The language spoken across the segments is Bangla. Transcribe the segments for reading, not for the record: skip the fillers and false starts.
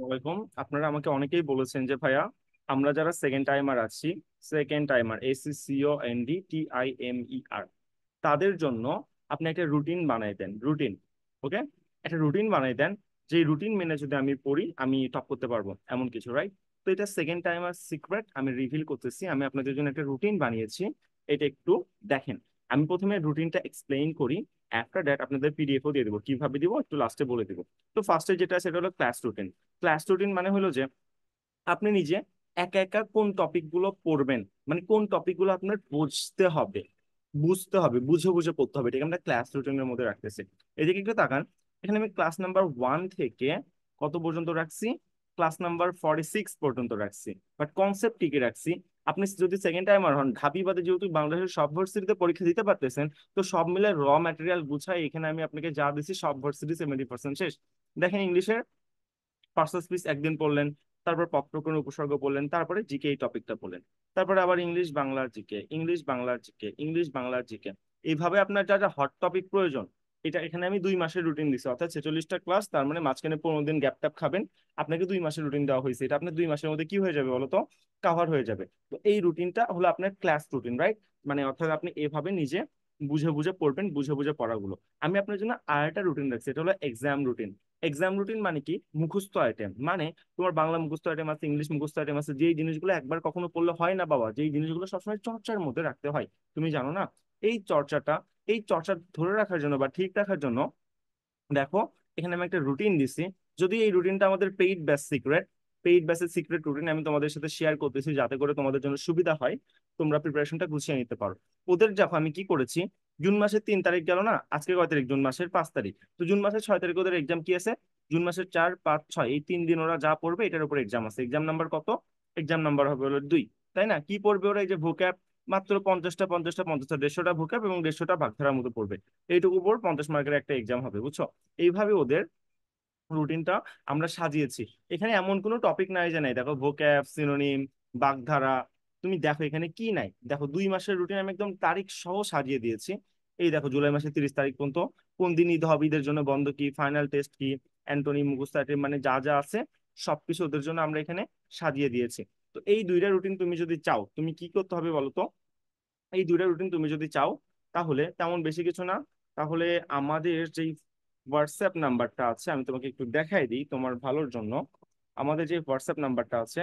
ওয়েলকাম। আপনারা আমাকে অনেকেই বলেছেন যে ভাইয়া, আমরা যারা সেকেন্ড টাইমার আছি, সেকেন্ড টাইমার SECONDTIMER, তাদের জন্য আপনি একটা রুটিন বানাই দেন। রুটিন, ওকে, একটা রুটিন বানাই দেন। যে রুটিন মেনে যদি আমি পড়ি আমি টপ করতে পারবো এমন কিছু, রাইট? তো এটা সেকেন্ড টাইমার সিক্রেট আমি রিভিল করতেছি। আমি আপনাদের জন্য একটা রুটিন বানিয়েছি, এটা একটু দেখেন। আমি প্রথমে রুটিনটা এক্সপ্লেইন করি, আফটার দ্যাট আপনাদের পিডিএফও দিয়ে দেবো। কিভাবে দিব একটু লাস্টে বলে দিব। তো ফার্স্টে যেটা সেটা হলো ক্লাস রুটিন। ক্লাস রুটিন মানে হলো যে আপনি নিজে একা একা কোন টপিক গুলো পড়বেন, মানে কোন টপিক গুলো আপনার বুঝতে হবে, বুঝে বুঝে পড়তে হবে, ঠিক আমরা ক্লাস রুটিনের মধ্যে রাখতেছি। এদিকে একটু তাকান, এখানে আমি ক্লাস নাম্বার 1 থেকে কত পর্যন্ত রাখছি, ক্লাস নাম্বার 46 পর্যন্ত রাখছি। বাট কনসেপ্ট ঠিকই রাখছি। আপনি যদি সেকেন্ড টাইমার হন, ঢাবি বাদে যেহেতু বাংলাদেশের সব ভার্সিটিতে পরীক্ষা দিতে পারতেছেন, তো সব মিলে ম্যাটেরিয়াল গুছাই এখানে আমি আপনাকে যা দিছি সব ভার্সিটি 70% শেষ। দেখেন, ইংলিশের ফার্স্ট স্পিচ একদিন পড়লেন, তারপর পত্রকরণ উপসর্গ পড়লেন, তারপরে জিকে এই টপিকটা পড়লেন, তারপরে আবার ইংলিশ বাংলার জিকে, ইংলিশ বাংলার জিকে, ইংলিশ বাংলার জিকে। এইভাবে আপনার যা যা হট টপিক প্রয়োজন, এটা এখানে আমি 2 মাসের রুটিন দিছি, অর্থাৎ 46টা ক্লাস, তার মানে মাঝখানে 15 দিন গ্যাপ ট্যাপ খাবেন। আপনাকে 2 মাসের রুটিন দেওয়া হয়েছে, এটা আপনার 2 মাসের মধ্যে কি হয়ে যাবে বলতো, কাভার হয়ে যাবে। তো এই রুটিনটা হলো আপনার ক্লাস রুটিন, রাইট? মানে অর্থাৎ আপনি এভাবে নিজে বুঝে বুঝে পড়বেন, বুঝে বুঝে পড়াগুলো। আমি আপনার জন্য আরেকটা রুটিন রাখছি, এটা হলো এক্সাম রুটিন। এক্সাম রুটিন মানে কি, মুখস্থ আইটেম। মানে তোমার বাংলা মুখস্থ আইটেম আছে, ইংলিশ মুখস্থ আইটেম আছে, যেই জিনিসগুলো একবার কখনো পড়লে হয় না বাবা, যেই জিনিসগুলো সবসময় চর্চার মধ্যে রাখতে হয়, তুমি জানো না? এই চর্চাটা, এই চর্চা ধরে রাখার জন্য বা ঠিক রাখার জন্য দেখো, এখানে আমি একটা রুটিন দিছি। যদি এই রুটিনটা আমাদের পেইড ব্যাচের সিক্রেট রুটিন, আমি তোমাদের সাথে শেয়ার করতেছি যাতে করে তোমাদের জন্য সুবিধা হয়, তোমরা প্রিপারেশনটা গুছিয়ে নিতে পারো। ওদের দেখো আমি কি করেছি, জুন মাসের 3 তারিখ গেল না, আজকে কয় তারিখ, জুন মাসের 5 তারিখ। তো জুন মাসের 6 তারিখ ওদের এক্সাম কি আছে, জুন মাসের 4, 5, 6 এই 3 দিন ওরা যা পড়বে এটার উপর এক্সাম আছে। এক্সাম নাম্বার কত? এক্সাম নাম্বার হবে হলো 2, তাই না? কি পড়বে ওরা, এই যে ভোক্যাব, মাত্র 50টা 50টা 50টা 150টা ভোক্যাব এবং 150টা বাগধারার মতো পড়বে। এইটুকু উপর 50 মার্কের একটা এক্সাম হবে, বুঝছো? এইভাবে ওদের রুটিনটা আমরা সাজিয়েছি। এখানে এমন কোনো টপিক নাই যে নাই, দেখো ভোক্যাব, সিনোনিম, বাগধারা, তুমি দেখো এখানে কি নাই। দেখো 2 মাসের রুটিন আমি একদম তারিখ সহ সাজিয়ে দিয়েছি। এই দেখো, জুলাই মাসের 30 তারিখ পর্যন্ত কোন দিন ঈদ হবে, ঈদের জন্য বন্ধ কি, ফাইনাল টেস্ট কি, অ্যান্টনি, মুখস্থ item, মানে যা যা আছে সবকিছু ওদের জন্য আমরা এখানে সাজিয়ে দিয়েছি। তো এই 2টা রুটিন তুমি যদি চাও, তুমি কি করতে হবে বলো তো? এই 2টা রুটিন তুমি যদি চাও, তাহলে তেমন বেশি কিছু না। তাহলে আমাদের যেই হোয়াটসঅ্যাপ নাম্বারটা আছে, আমি তোমাকে একটু দেখাই দিই তোমার ভালোর জন্য। আমাদের যে হোয়াটসঅ্যাপ নাম্বারটা আছে,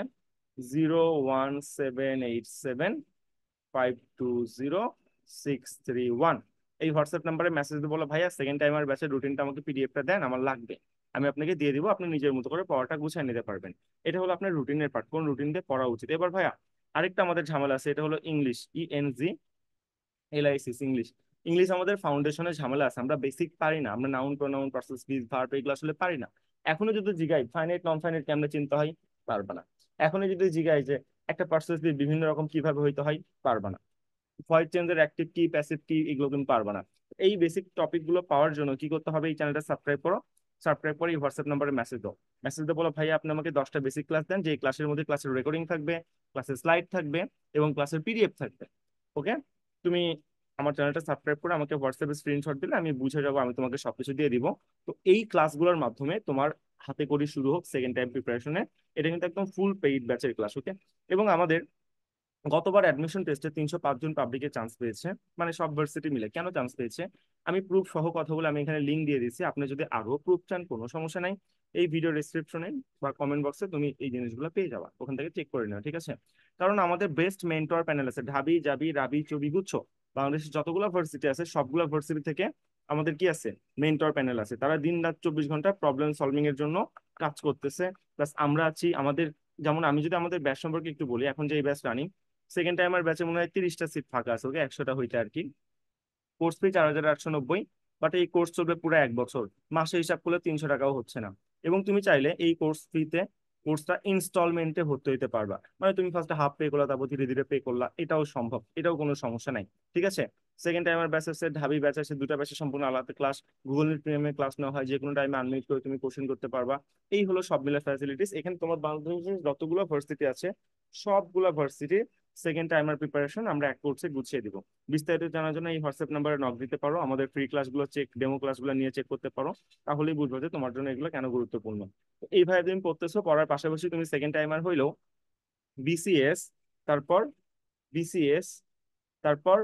01787520631, এই হোয়াটসঅ্যাপ নাম্বারে মেসেজ দিয়ে বলো, ভাইয়া সেকেন্ড টাইমার ব্যাচের রুটিনটা আমাকে পিডিএফটা দেন, আমার লাগবে। আমি আপনাকে দিয়ে দিব, আপনি নিজের মতো করে পড়াটা গুছিয়ে নিতে পারবেন। এটা হলো আপনার রুটিনের পার্ট, কোন রুটিন দিয়ে পড়া উচিত। এবার ভাইয়া আরেকটা আমাদের ঝামেলা আছে, এটা হলো ইংলিশ, ENGLISIS, ইংলিশ। ইংলিশ আমাদের ফাউন্ডেশনের ঝামেলা আছে, আমরা বেসিক পারি না, আমরা noun pronoun person speech verb এগুলো আসলে পারি না। এখনো যদি জিগাই ফাইনাইট নন ফাইনাইট কেমনে চিন্তা হয়, পারবা না। এখনো যদি জিগাই যে একটা পার্সন স্পিচ বিভিন্ন রকম কিভাবে হইতে হয়, পারবা না। ভয়েস চেঞ্জের অ্যাক্টিভ কি প্যাসিভ কি এগুলো তুমি পারবা না। এই বেসিক টপিক গুলো পাওয়ার জন্য কি করতে হবে, এই চ্যানেলটা সাবস্ক্রাইব করো। সাবস্ক্রাইব করে এই হোয়াটসঅ্যাপ নাম্বারে মেসেজ দাও। মেসেজ দিয়ে বলো, ভাই আপনি আমাকে 10টা বেসিক ক্লাস দেন, যে ক্লাসের মধ্যে ক্লাসের রেকর্ডিং থাকবে, ক্লাসের স্লাইড থাকবে এবং ক্লাসের পিডিএফ থাকবে। ওকে, তুমি আমার চ্যানেলটা সাবস্ক্রাইব করে আমাকে হোয়াটসঅ্যাপে স্ক্রিনশট দিলে আমি বুঝে যাবো, আমি তোমাকে সবকিছু দিয়ে দিব। তো এই ক্লাসগুলোর মাধ্যমে তোমার হাতে করে শুরু হোক সেকেন্ড টাইম প্রিপারেশনে। এটা কিন্তু একদম ফুল পেইড ব্যাচের ক্লাস, ওকে? এবং আমাদের গতবার অ্যাডমিশন টেস্টে 305 জন পাবলিকে চান্স পেয়েছে, মানে সব ভার্সিটি মিলে। কেন চান্স পেয়েছে, আমি প্রুফ সহ কথা বলে আমি এখানে লিঙ্ক দিয়ে দিচ্ছি। আপনি যদি আরো প্রুফ চান, কোনো সমস্যা নাই, এই ভিডিও ডেসক্রিপশনে বা কমেন্ট বক্সে তুমি এই জিনিসগুলো পেয়ে যাবা, ওখান থেকে চেক করে নেওয়া, ঠিক আছে? কারণ আমাদের বেস্ট মেন্টর প্যানেল আছে, ঢাবি জাবি রাবি চবি, বুঝছো? বাংলাদেশের যতগুলো ভার্সিটি আছে সবগুলো ভার্সিটি থেকে আমাদের কি আছে, মেন্টর প্যানেল আছে। তারা দিন রাত 24 ঘন্টা প্রবলেম সলভিং এর জন্য কাজ করতেছে। প্লাস আমরা আছি আমাদের, যেমন আমি যদি আমাদের ব্যাচ সম্পর্কে একটু বলি, এখন যে এই ব্যাচ রানিং, সেকেন্ড টাইমার ব্যাচে মনে হয় 30টা সিট ফাঁকা আছে, ওকে, 100টা হইতে আর কি। কোর্স ফি 4890, বাট এই কোর্স চলবে পুরো 1 বছর। মাসে হিসাব করলে 300 টাকাও হচ্ছে না। এবং তুমি চাইলে এই কোর্স ফিতে কোর্সটা ইনস্টলমেন্টে ভর্তি হইতে পারবা, মানে তুমি ফার্স্টে হাফ পে করলা, তারপর ধীরে ধীরে পে করলা, এটাও সম্ভব, এটাও কোনো সমস্যা নাই, ঠিক আছে? সেকেন্ড টাইমার ব্যাচ আছে, ঢাবি ব্যাচ আছে, 2টা ব্যাচে সম্পূর্ণ আলাদা ক্লাস। গুগল মিট প্রিমিয়ামে ক্লাস নেওয়া হয়, যে কোনো টাইমে আনমিউট করে তুমি কোশ্চেন করতে পারবা। এই হলো সব মিলে ফ্যাসিলিটিস। এখানে তোমার বাংলাদেশের যতগুলো ভার্সিটি আছে সবগুলা ভার্সিটি সেকেন্ড টাইমার প্রিপারেশন আমরা এক কোর্সে গুছিয়ে দিব। বিস্তারিত জানার জন্য এই হোয়াটসঅ্যাপ নাম্বারে নক দিতে পারো, আমাদের ফ্রি ক্লাসগুলো ডেমো ক্লাসগুলো নিয়ে চেক করতে পারো। তাহলেই বুঝবো যে তোমার জন্য এগুলো কেন গুরুত্বপূর্ণ। তো এইভাবে তুমি পড়তেছো, পড়ার পাশাপাশি তুমি সেকেন্ড টাইমার হইলেও বিসিএস, তারপর বিসিএস, তারপর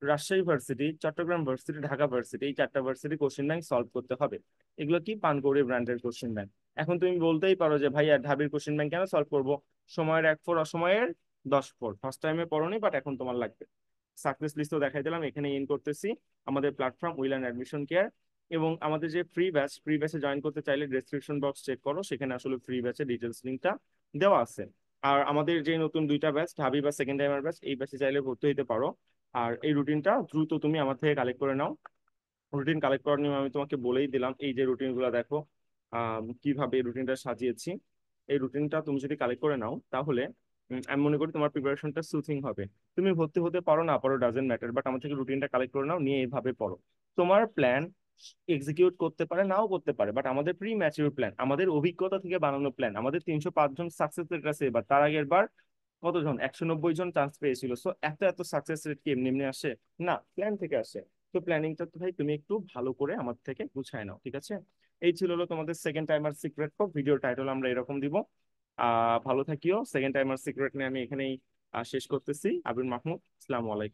Rajshahi varsity, Chittagong varsity, Dhaka varsity, এই চারটা ভার্সিটি কোশ্চেন ব্যাংক সলভ করতে হবে। এগুলো কি পানকৌড়ি ব্র্যান্ডের কোশ্চেন ব্যাংক। এখন তুমি বলতেই পারো যে ভাইয়া ঢাবির কোশ্চেন ব্যাংক কেন সলভ করবো, সময়ের 1/4 অসময়ের 10/4, ফার্স্ট টাইমে পড়োনি বাট এখন তোমার লাগবে। সাকসেস লিস্টও দেখাই দিলাম, এখানে ইন করতেছি আমাদের platform will and admission care. এবং আমাদের যে ফ্রি ব্যাচে জয়েন করতে চাইলে ডেসক্রিপশন বক্স চেক করো, সেখানে আসলে ফ্রি ব্যাচের ডিটেলস লিঙ্কটা দেওয়া আছে। আর আমাদের যে নতুন দুইটা ব্যাচ, ঢাবি বা সেকেন্ড টাইমার ব্যাচ, এই ব্যাচে চাইলে ভর্তি হতে পারো। আর এই রুটিনটা দ্রুত তুমি আমার থেকে কালেক্ট করে নাও। রুটিন কালেক্ট করার নিয়ম আমি তোমাকে বলেই দিলাম, এই যে রুটিন গুলো দেখো কিভাবে এই রুটিনটা সাজিয়েছি। এই রুটিনটা তুমি যদি কালেক্ট করে নাও তাহলে আমি মনে করি তোমার প্রিপারেশনটা সুথিং হবে। তুমি ভর্তি হতে পারো না পারো ডাজেন্ট ম্যাটার, বাট আমার থেকে রুটিনটা কালেক্ট করে নাও, নিয়ে এইভাবে পড়ো। তোমার প্ল্যান এক্সিকিউট করতে পারে নাও করতে পারে, বাট আমাদের প্রি ম্যাচিউর প্ল্যান, আমাদের অভিজ্ঞতা থেকে বানানো প্ল্যান। আমাদের 305 জন সাকসেস রেট আছে এবার, তার আগের বার কতজন, 190 জন চান্স পেয়েছিল। সো এত এত সাকসেস রেট কি এমনি এমনি আসে? না, প্ল্যান থেকে আসে। তো প্ল্যানিংটা তো ভাই তুমি একটু ভালো করে আমার থেকে গুছায় নাও, ঠিক আছে? এই ছিল হলো তোমাদের second timer secret code. Video title আমরা এরকম দিব। ভালো থাকিও। সেকেন্ড টাইমার সিক্রেট নিয়ে আমি এখানেই শেষ করতেছি। আবির মাহমুদ, আসসালামু আলাইকুম।